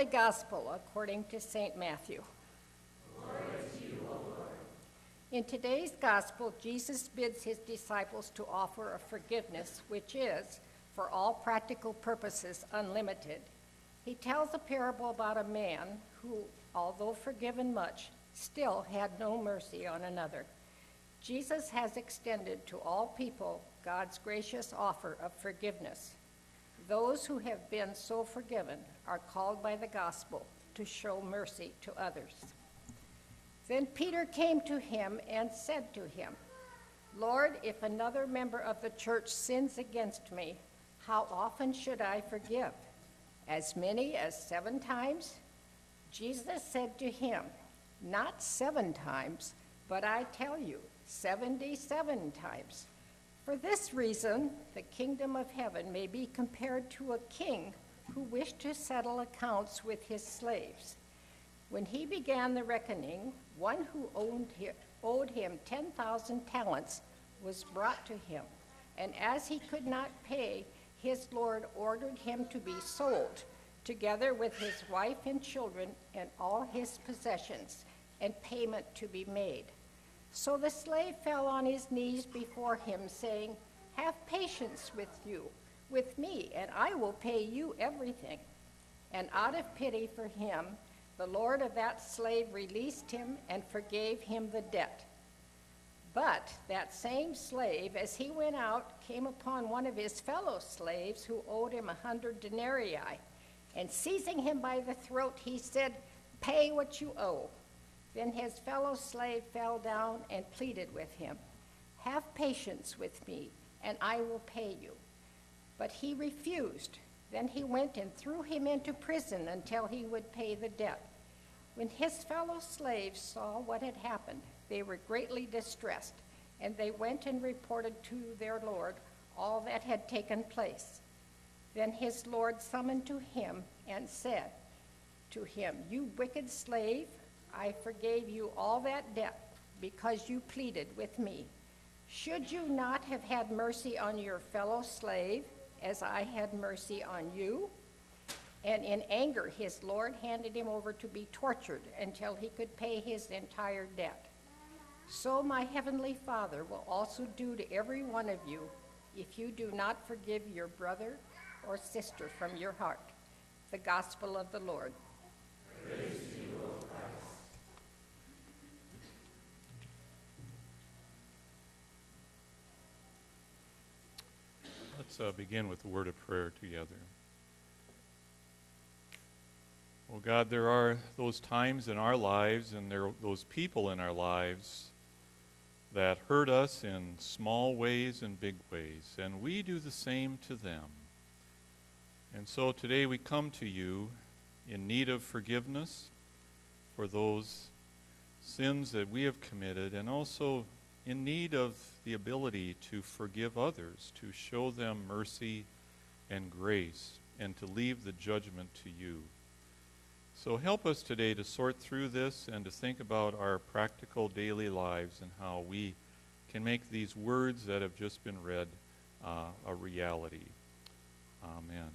Holy Gospel according to St. Matthew. Glory to you, O Lord. In today's Gospel, Jesus bids his disciples to offer a forgiveness which is, for all practical purposes, unlimited. He tells a parable about a man who, although forgiven much, still had no mercy on another. Jesus has extended to all people God's gracious offer of forgiveness. Those who have been so forgiven are called by the gospel to show mercy to others. Then Peter came to him and said to him, Lord, if another member of the church sins against me, how often should I forgive? As many as 7 times? Jesus said to him, not 7 times, but I tell you, 77 times. For this reason, the kingdom of heaven may be compared to a king who wished to settle accounts with his slaves. When he began the reckoning, one who owed him 10,000 talents was brought to him, and as he could not pay, his lord ordered him to be sold, together with his wife and children and all his possessions, and payment to be made. So the slave fell on his knees before him, saying, have patience with me, and I will pay you everything. And out of pity for him, the lord of that slave released him and forgave him the debt. But that same slave, as he went out, came upon one of his fellow slaves who owed him 100 denarii. And seizing him by the throat, he said, pay what you owe. Then his fellow slave fell down and pleaded with him, have patience with me, and I will pay you. But he refused. Then he went and threw him into prison until he would pay the debt. When his fellow slaves saw what had happened, they were greatly distressed, and they went and reported to their lord all that had taken place. Then his lord summoned to him and said to him, you wicked slave, I forgave you all that debt because you pleaded with me. Should you not have had mercy on your fellow slave as I had mercy on you? And in anger, his lord handed him over to be tortured until he could pay his entire debt. So my heavenly Father will also do to every one of you if you do not forgive your brother or sister from your heart. The gospel of the Lord. Praise to you, O Christ. Let's begin with a word of prayer together. Oh God, there are those times in our lives and there are those people in our lives that hurt us in small ways and big ways, and we do the same to them. And so today we come to you in need of forgiveness for those sins that we have committed, and also in need of the ability to forgive others, to show them mercy and grace, and to leave the judgment to you. So help us today to sort through this and to think about our practical daily lives and how we can make these words that have just been read a reality. Amen.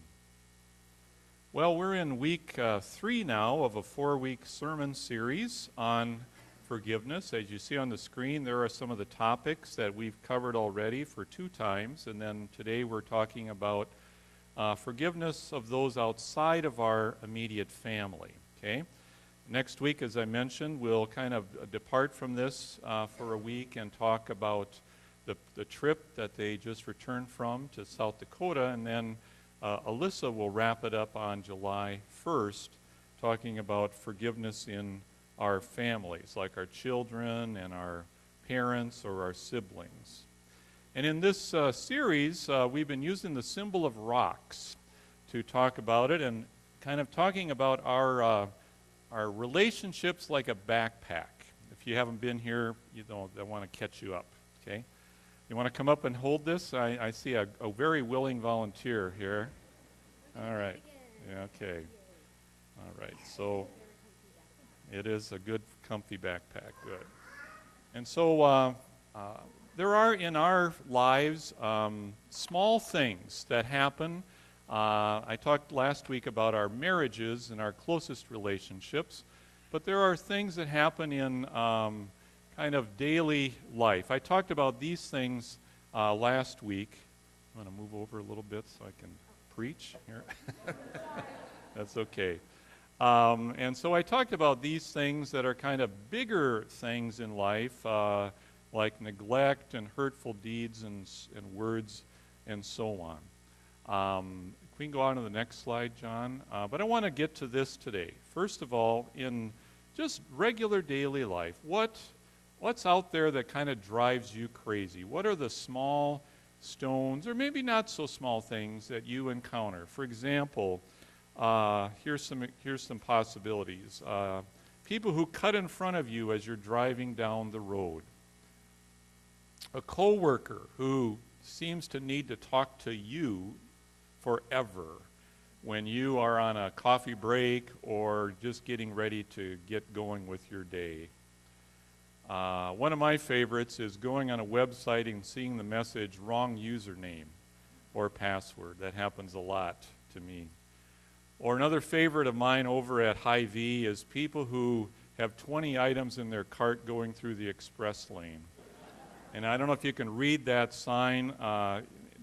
Well, we're in week 3 now of a 4-week sermon series on forgiveness. As you see on the screen, there are some of the topics that we've covered already for 2 times, and then today we're talking about forgiveness of those outside of our immediate family. Okay? Next week, as I mentioned, we'll kind of depart from this for a week and talk about the trip that they just returned from to South Dakota, and then Alyssa will wrap it up on July 1st, talking about forgiveness in our families, like our children and our parents or our siblings. And in this series, we've been using the symbol of rocks to talk about it, and kind of talking about our relationships like a backpack. If you haven't been here, I want to catch you up, okay? You want to come up and hold this? I see a very willing volunteer here. All right. Yeah, okay. All right. So it is a good, comfy backpack. Good. And so there are in our lives small things that happen I talked last week about our marriages and our closest relationships, but there are things that happen in kind of daily life. I talked about these things last week. I'm going to move over a little bit so I can preach here. That's okay. And so I talked about these things that are kind of bigger things in life, like neglect and hurtful deeds and words and so on. We can go on to the next slide, John. But I want to get to this today. First of all, in just regular daily life, what's out there that kind of drives you crazy? What are the small stones, or maybe not so small things that you encounter? For example, here's some possibilities. People who cut in front of you as you're driving down the road. A coworker who seems to need to talk to you forever when you are on a coffee break or just getting ready to get going with your day. One of my favorites is going on a website and seeing the message, wrong username or password. That happens a lot to me. Or another favorite of mine over at Hy-Vee is people who have 20 items in their cart going through the express lane. And I don't know if you can read that sign,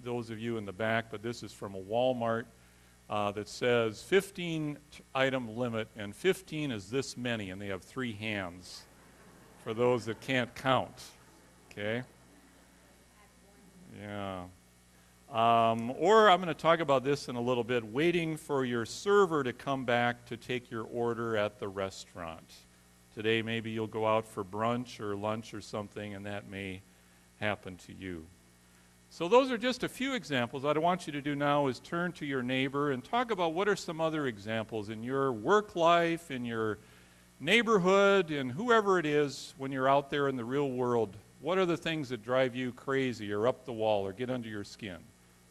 those of you in the back, but this is from a Walmart that says 15 item limit, and 15 is this many, and they have 3 hands for those that can't count. Okay? Yeah. Or I'm going to talk about this in a little bit, waiting for your server to come back to take your order at the restaurant. Today maybe you'll go out for brunch or lunch or something, and that may happen to you. So those are just a few examples. What I want you to do now is turn to your neighbor and talk about what are some other examples in your work life, in your neighborhood, and whoever it is when you're out there in the real world. What are the things that drive you crazy or up the wall or get under your skin?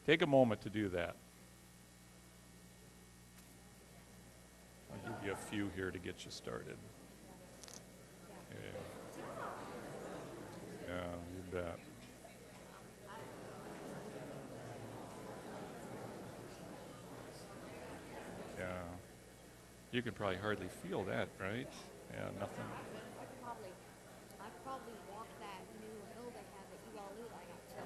Take a moment to do that. I'll give you a few here to get you started. Yeah, you bet. Yeah. You can probably hardly feel that, right? Yeah, nothing. I probably walked that new hill they have at ULU I got to.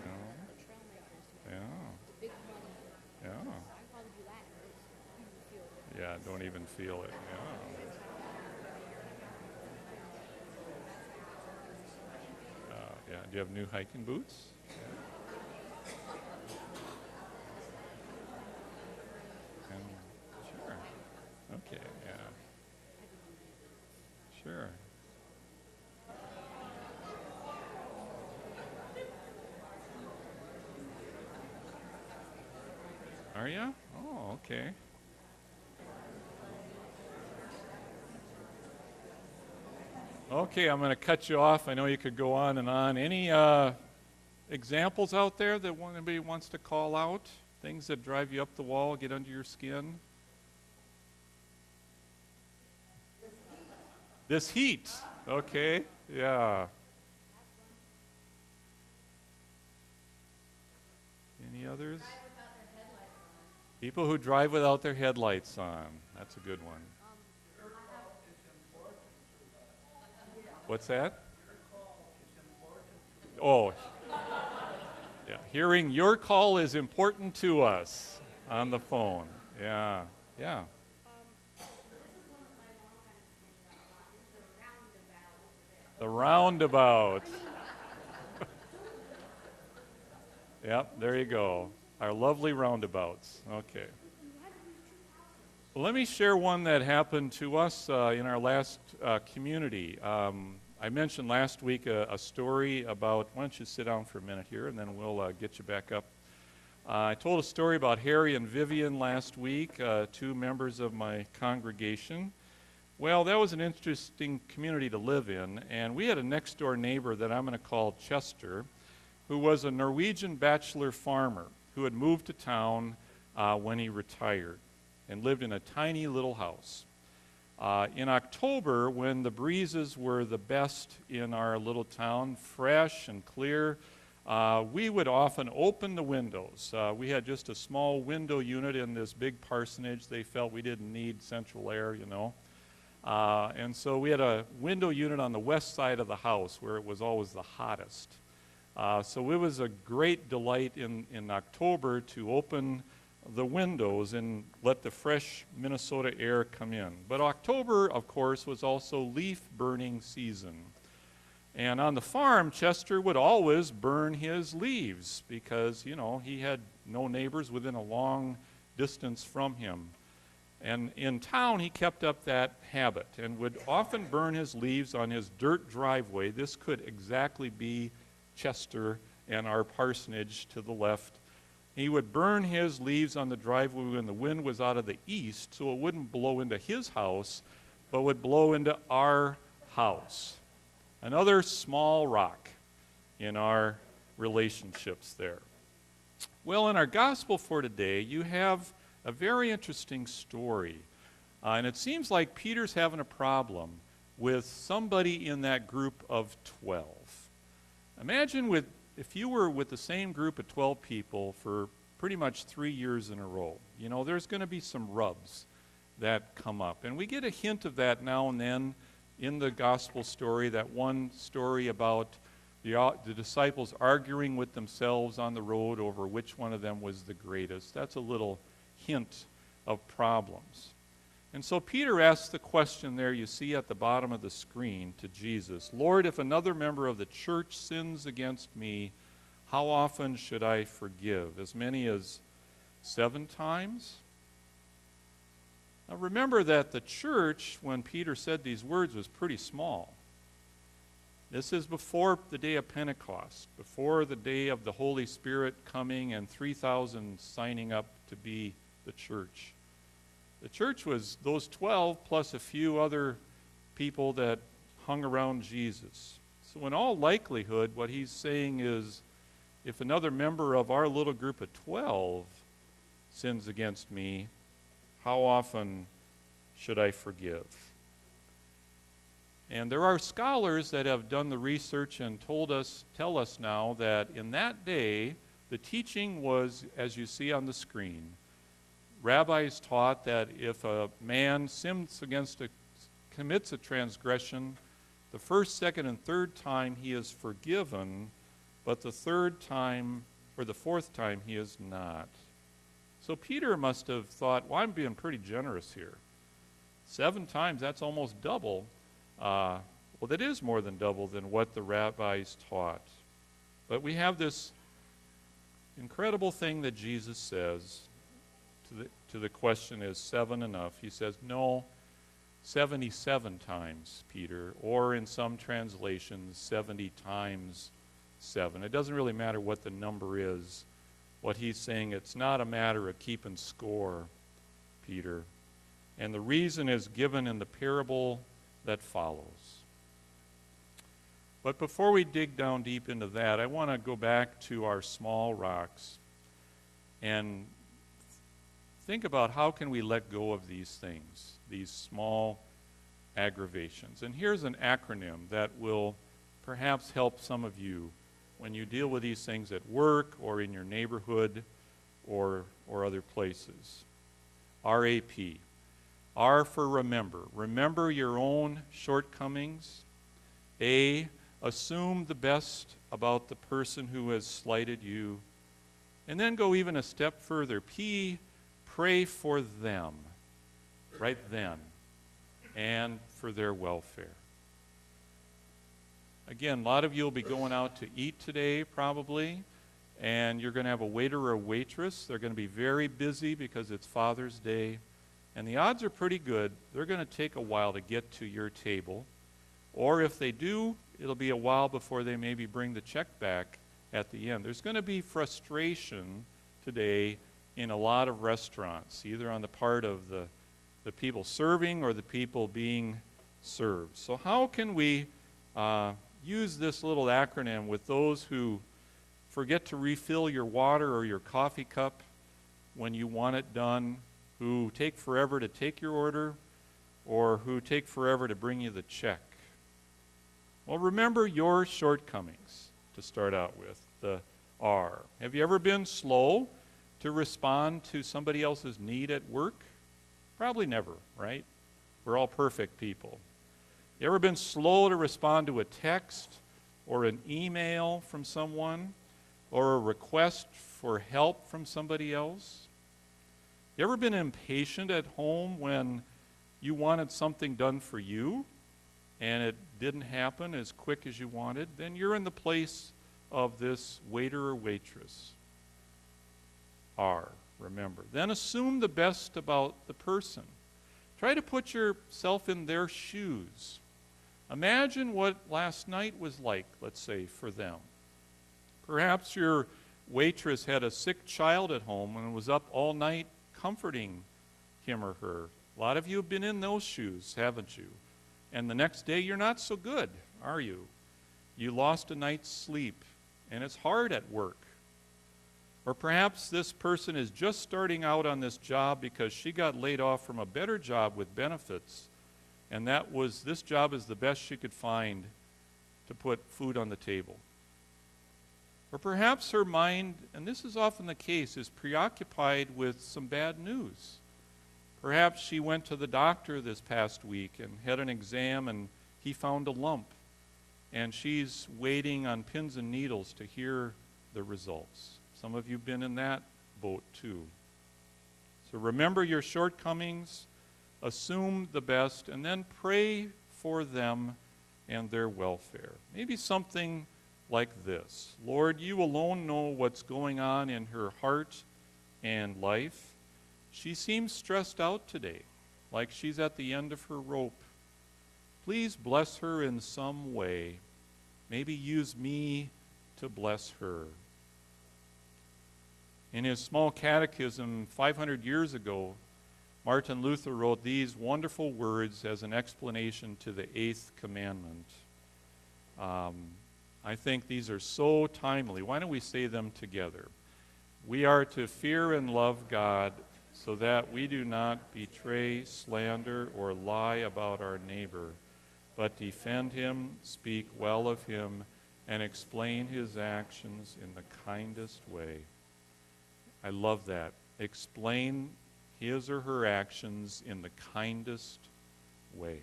Yeah. The Trailmakers. Yeah. The big money. Yeah. I can probably do that and even feel it. Yeah, don't even feel it. Yeah. Yeah. Do you have new hiking boots? Yeah. Sure. Okay. Yeah. Sure. Are you? Oh, okay. Okay, I'm going to cut you off. I know you could go on and on. Any examples out there that anybody wants to call out? Things that drive you up the wall, get under your skin? This heat. Okay, yeah. Any others? People who drive without their headlights on. That's a good one. What's that? Oh, yeah. Hearing your call is important to us on the phone. Yeah, yeah. The roundabout. Yep, there you go. Our lovely roundabouts. Okay. Well, let me share one that happened to us in our last community. I mentioned last week a story about, why don't you sit down for a minute here and then we'll get you back up. I told a story about Harry and Vivian last week, 2 members of my congregation. Well, that was an interesting community to live in, and we had a next door neighbor that I'm going to call Chester, who was a Norwegian bachelor farmer who had moved to town when he retired and lived in a tiny little house. In October, when the breezes were the best in our little town, fresh and clear, we would often open the windows. We had just a small window unit in this big parsonage. They felt we didn't need central air, you know. And so we had a window unit on the west side of the house where it was always the hottest. So it was a great delight in October to open the windows and let the fresh Minnesota air come in. But October, of course, was also leaf burning season. And on the farm, Chester would always burn his leaves because, you know, he had no neighbors within a long distance from him. And in town, he kept up that habit and would often burn his leaves on his dirt driveway. This could exactly be Chester and our parsonage to the left. He would burn his leaves on the driveway when the wind was out of the east, so it wouldn't blow into his house, but would blow into our house. Another small rock in our relationships there. Well, in our gospel for today, you have a very interesting story. And it seems like Peter's having a problem with somebody in that group of 12. Imagine if you were with the same group of 12 people for pretty much 3 years in a row. You know, there's going to be some rubs that come up. And we get a hint of that now and then in the gospel story, that one story about the disciples arguing with themselves on the road over which one of them was the greatest. That's a little hint of problems. And so Peter asks the question there you see at the bottom of the screen to Jesus, Lord, if another member of the church sins against me, how often should I forgive? As many as 7 times? Now remember that the church, when Peter said these words, was pretty small. This is before the day of Pentecost, before the day of the Holy Spirit coming and 3,000 signing up to be the church. The church was those 12 plus a few other people that hung around Jesus. So in all likelihood, what he's saying is, if another member of our little group of 12 sins against me, how often should I forgive? And there are scholars that have done the research and tell us now that in that day, the teaching was, as you see on the screen, rabbis taught that if a man commits a transgression, the first, second, and third time he is forgiven, but the third time or the fourth time he is not. So Peter must have thought, well, I'm being pretty generous here. 7 times, that's almost double. Well, that is more than double than what the rabbis taught. But we have this incredible thing that Jesus says to the question, is 7 enough? He says, no, 77 times, Peter, or in some translations, 70 times 7. It doesn't really matter what the number is. What he's saying, it's not a matter of keeping score, Peter. And the reason is given in the parable that follows. But before we dig down deep into that, I want to go back to our small rocks and think about how can we let go of these things, these small aggravations. And here's an acronym that will perhaps help some of you when you deal with these things at work or in your neighborhood or other places. RAP. R for remember. Remember your own shortcomings. A, assume the best about the person who has slighted you. And then go even a step further. P, pray for them, right then, and for their welfare. Again, a lot of you will be going out to eat today, probably, and you're going to have a waiter or a waitress. They're going to be very busy because it's Father's Day, and the odds are pretty good they're going to take a while to get to your table, or if they do, it'll be a while before they maybe bring the check back at the end. There's going to be frustration today in a lot of restaurants, either on the part of the people serving or the people being served. So how can we use this little acronym with those who forget to refill your water or your coffee cup when you want it done, who take forever to take your order, or who take forever to bring you the check? Well, remember your shortcomings to start out with. the R. Have you ever been slow to respond to somebody else's need at work? Probably never, right? We're all perfect people. You ever been slow to respond to a text or an email from someone or a request for help from somebody else? You ever been impatient at home when you wanted something done for you and it didn't happen as quick as you wanted? Then you're in the place of this waiter or waitress. R, remember. Then assume the best about the person. Try to put yourself in their shoes. Imagine what last night was like, let's say, for them. Perhaps your waitress had a sick child at home and was up all night comforting him or her. A lot of you have been in those shoes, haven't you? And the next day you're not so good, are you? You lost a night's sleep, and it's hard at work. Or perhaps this person is just starting out on this job because she got laid off from a better job with benefits, and this job is the best she could find to put food on the table. Or perhaps her mind, and this is often the case, is preoccupied with some bad news. Perhaps she went to the doctor this past week and had an exam and he found a lump, and she's waiting on pins and needles to hear the results. Some of you have been in that boat too. So remember your shortcomings, assume the best, and then pray for them and their welfare. Maybe something like this: Lord, you alone know what's going on in her heart and life. She seems stressed out today, like she's at the end of her rope. Please bless her in some way. Maybe use me to bless her. In his small catechism 500 years ago, Martin Luther wrote these wonderful words as an explanation to the 8th commandment. I think these are so timely. Why don't we say them together? We are to fear and love God so that we do not betray, slander, or lie about our neighbor, but defend him, speak well of him, and explain his actions in the kindest way. I love that. Explain his or her actions in the kindest way.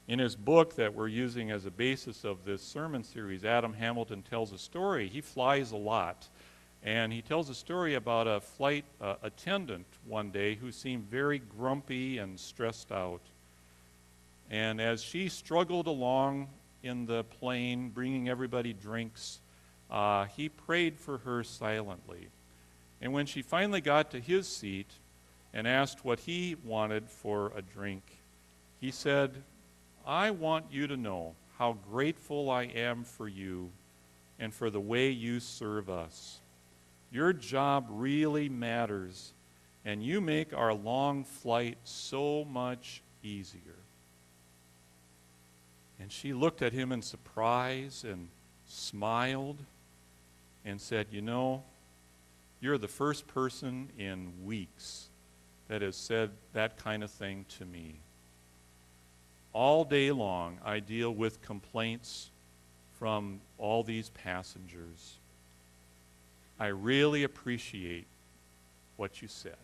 In his book that we're using as a basis of this sermon series, Adam Hamilton tells a story. He flies a lot. And he tells a story about a flight attendant one day who seemed very grumpy and stressed out. And as she struggled along in the plane, bringing everybody drinks, he prayed for her silently. And when she finally got to his seat and asked what he wanted for a drink, he said, "I want you to know how grateful I am for you and for the way you serve us. Your job really matters, and you make our long flight so much easier." And she looked at him in surprise and smiled and said, "You know, you're the first person in weeks that has said that kind of thing to me. All day long, I deal with complaints from all these passengers. I really appreciate what you said."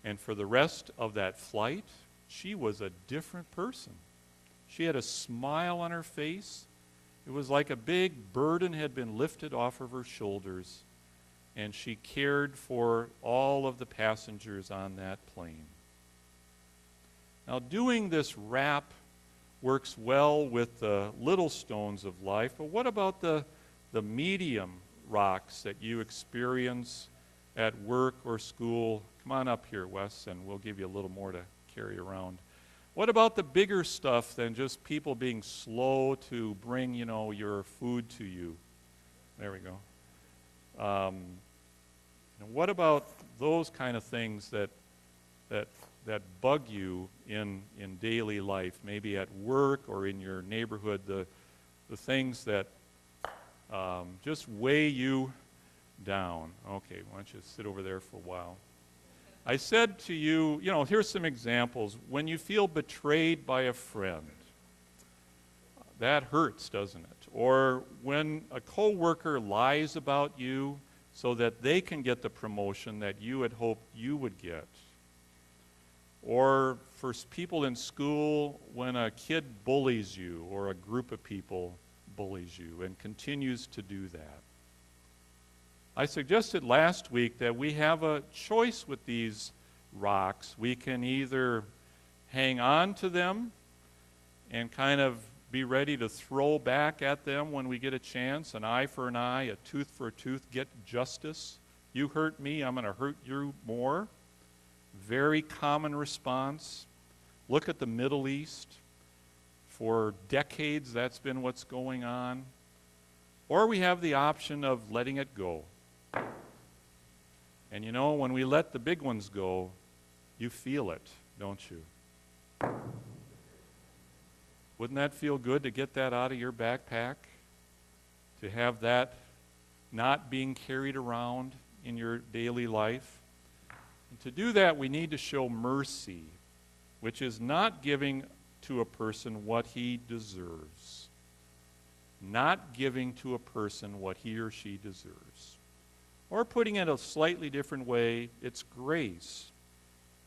And for the rest of that flight, she was a different person. She had a smile on her face. It was like a big burden had been lifted off of her shoulders, and she cared for all of the passengers on that plane. Now, doing this rap works well with the little stones of life, but what about the medium rocks that you experience at work or school? Come on up here, Wes, and we'll give you a little more to carry around. What about the bigger stuff than just people being slow to bring, your food to you? There we go. And what about those kind of things that bug you in daily life, maybe at work or in your neighborhood, the things that just weigh you down? Okay, why don't you sit over there for a while? I said to you, here's some examples. When you feel betrayed by a friend, that hurts, doesn't it? Or when a coworker lies about you so that they can get the promotion that you had hoped you would get. Or for people in school, when a kid bullies you or a group of people bullies you and continues to do that. I suggested last week that we have a choice with these rocks. We can either hang on to them and kind of be ready to throw back at them when we get a chance, an eye for an eye, a tooth for a tooth, get justice. You hurt me, I'm going to hurt you more. Very common response. Look at the Middle East. For decades, that's been what's going on. Or we have the option of letting it go. And you know, when we let the big ones go, you feel it, don't you? Wouldn't that feel good to get that out of your backpack? To have that not being carried around in your daily life? And to do that, we need to show mercy, which is not giving to a person what he deserves. Not giving to a person what he or she deserves. Or putting it a slightly different way, it's grace.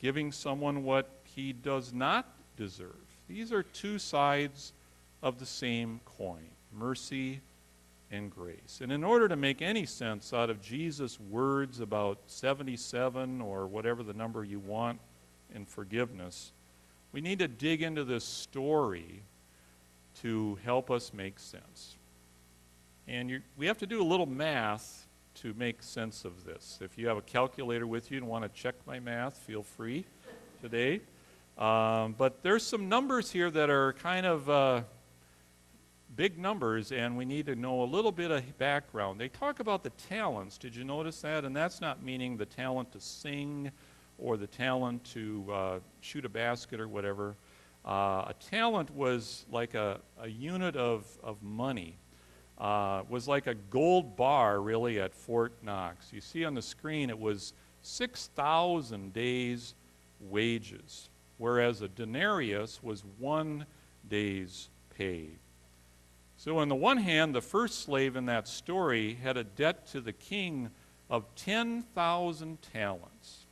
Giving someone what he does not deserve. These are two sides of the same coin, mercy and grace. And in order to make any sense out of Jesus' words about 77 or whatever the number you want in forgiveness, we need to dig into this story to help us make sense. And we have to do a little math to make sense of this. If you have a calculator with you and want to check my math, feel free today. But there's some numbers here that are kind of big numbers, and we need to know a little bit of background. They talk about the talents. Did you notice that? And that's not meaning the talent to sing or the talent to shoot a basket or whatever. A talent was like a unit of money. Was like a gold bar, really, at Fort Knox. You see on the screen it was 6,000 days' wages, whereas a denarius was 1 day's pay. So on the one hand, the first slave in that story had a debt to the king of 10,000 talents.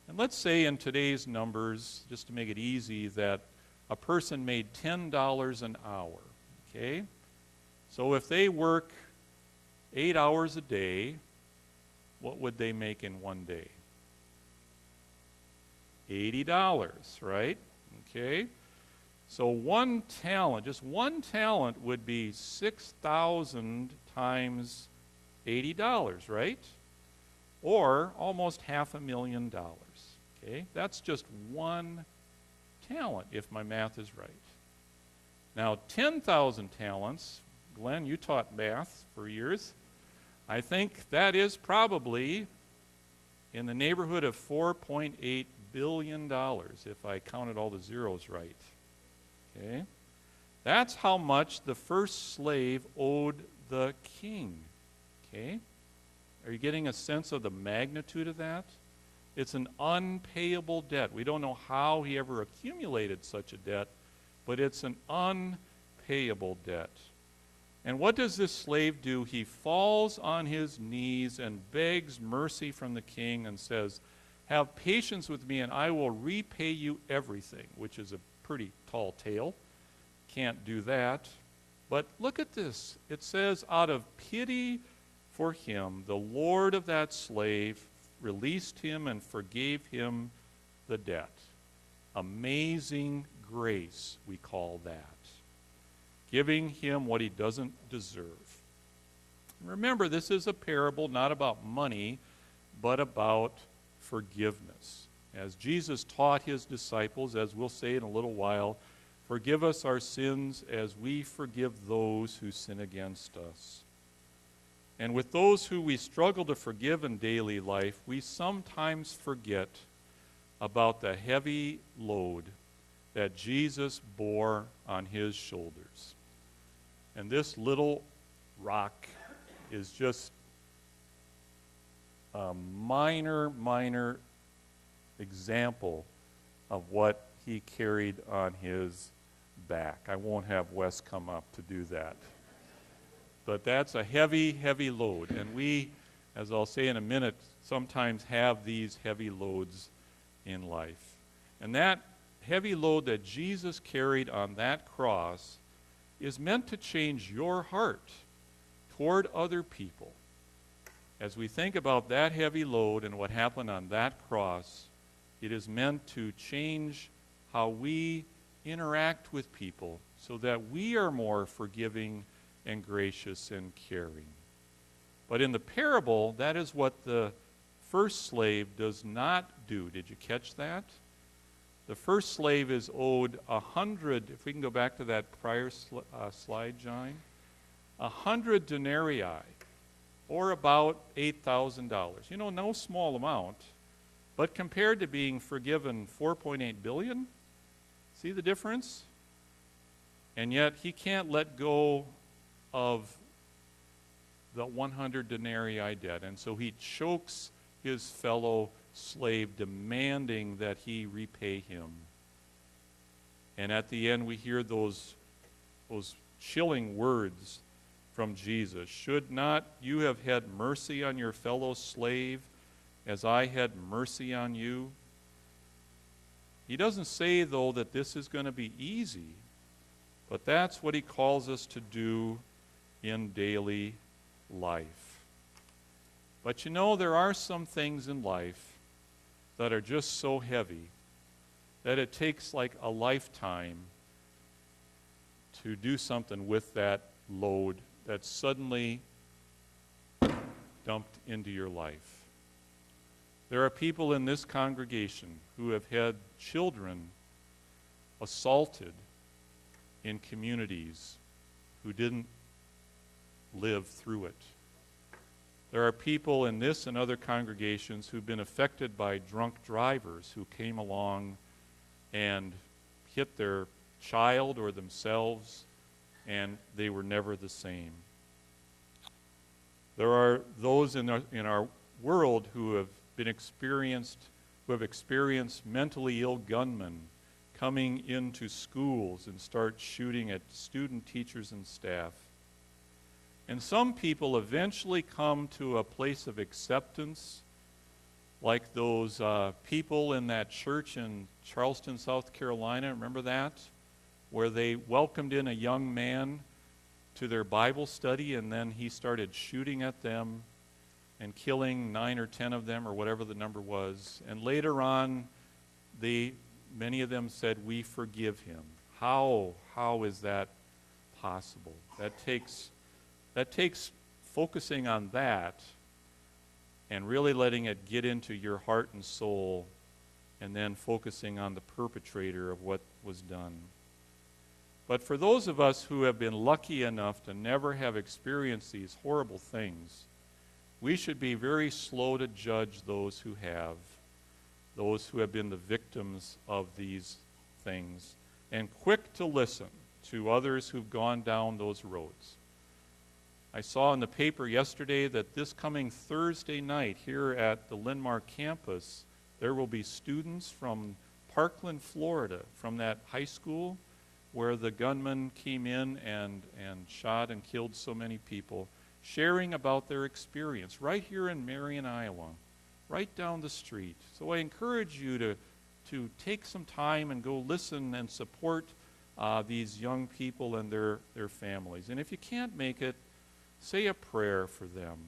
And let's say in today's numbers, just to make it easy, that a person made $10 an hour, okay? So if they work 8 hours a day, what would they make in 1 day? $80, right? Okay. So one talent, just one talent would be 6,000 times $80, right? Or almost $500,000. Okay? That's just one talent, if my math is right. Now, 10,000 talents, Glenn, you taught math for years. I think that is probably in the neighborhood of $4.8 billion, if I counted all the zeros right. Okay? That's how much the first slave owed the king. Okay? Are you getting a sense of the magnitude of that? It's an unpayable debt. We don't know how he ever accumulated such a debt, but it's an unpayable debt. And what does this slave do? He falls on his knees and begs mercy from the king and says, "Have patience with me and I will repay you everything," which is a pretty tall tale. Can't do that. But look at this. It says, out of pity for him, the Lord of that slave released him and forgave him the debt. Amazing grace, we call that. Giving him what he doesn't deserve. Remember, this is a parable not about money, but about forgiveness. As Jesus taught his disciples, as we'll say in a little while, forgive us our sins as we forgive those who sin against us. And with those who we struggle to forgive in daily life, we sometimes forget about the heavy load that Jesus bore on his shoulders. And this little rock is just a minor example of what he carried on his back. I won't have Wes come up to do that. but that's a heavy, heavy load. And we, as I'll say in a minute, sometimes have these heavy loads in life. And that heavy load that Jesus carried on that cross is meant to change your heart toward other people. As we think about that heavy load and what happened on that cross, it is meant to change how we interact with people so that we are more forgiving and gracious and caring. But in the parable, that is what the first slave does not do. Did you catch that? The first slave is owed 100, if we can go back to that prior slide, John, 100 denarii, or about $8,000. You know, no small amount, but compared to being forgiven $4.8 billion, see the difference? And yet he can't let go of the 100 denarii debt, and so he chokes his fellow slave, demanding that he repay him. And at the end we hear those chilling words from Jesus. Should not you have had mercy on your fellow slave as I had mercy on you? He doesn't say, though, that this is going to be easy, but that's what he calls us to do in daily life. But you know, there are some things in life that are just so heavy that it takes like a lifetime to do something with that load that's suddenly dumped into your life. There are people in this congregation who have had children assaulted in communities who didn't live through it. There are people in this and other congregations who've been affected by drunk drivers who came along and hit their child or themselves, and they were never the same. There are those in our world who have experienced mentally ill gunmen coming into schools and start shooting at student teachers and staff. And some people eventually come to a place of acceptance, like those people in that church in Charleston, South Carolina. Remember that? Where they welcomed in a young man to their Bible study, and then he started shooting at them and killing 9 or 10 of them, or whatever the number was. And later on, many of them said, "We forgive him." How is that possible? That takes focusing on that and really letting it get into your heart and soul, and then focusing on the perpetrator of what was done. But for those of us who have been lucky enough to never have experienced these horrible things, we should be very slow to judge those who have been the victims of these things, and quick to listen to others who've gone down those roads. I saw in the paper yesterday that this coming Thursday night here at the Linn-Mar campus, there will be students from Parkland, Florida, from that high school where the gunman came in and shot and killed so many people, sharing about their experience right here in Marion, Iowa, right down the street. So I encourage you to take some time and go listen and support these young people and their families. And if you can't make it, say a prayer for them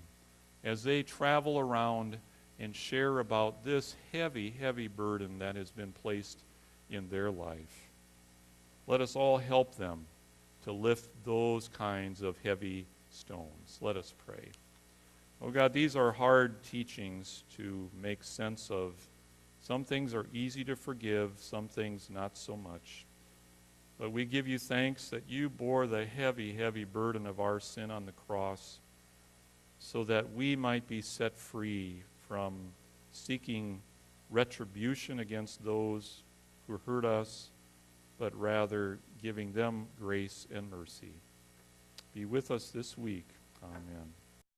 as they travel around and share about this heavy, heavy burden that has been placed in their life. Let us all help them to lift those kinds of heavy stones. Let us pray. Oh God, these are hard teachings to make sense of. Some things are easy to forgive, some things not so much. But we give you thanks that you bore the heavy, heavy burden of our sin on the cross so that we might be set free from seeking retribution against those who hurt us, but rather giving them grace and mercy. Be with us this week. Amen.